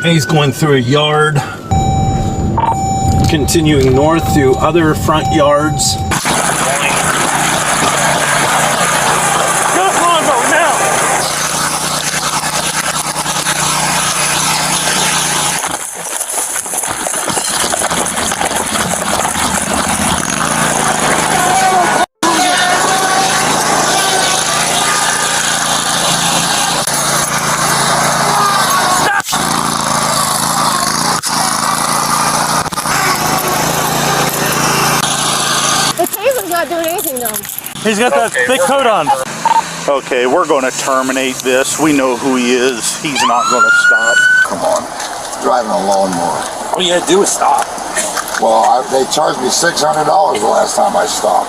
He's going through a yard, continuing north through other front yards. Not doing anything though. He's got that thick coat on. Okay, we're going to terminate this. We know who he is. He's not going to stop. Come on, driving a lawnmower. All you gotta do is stop. Well, they charged me $600 the last time I stopped.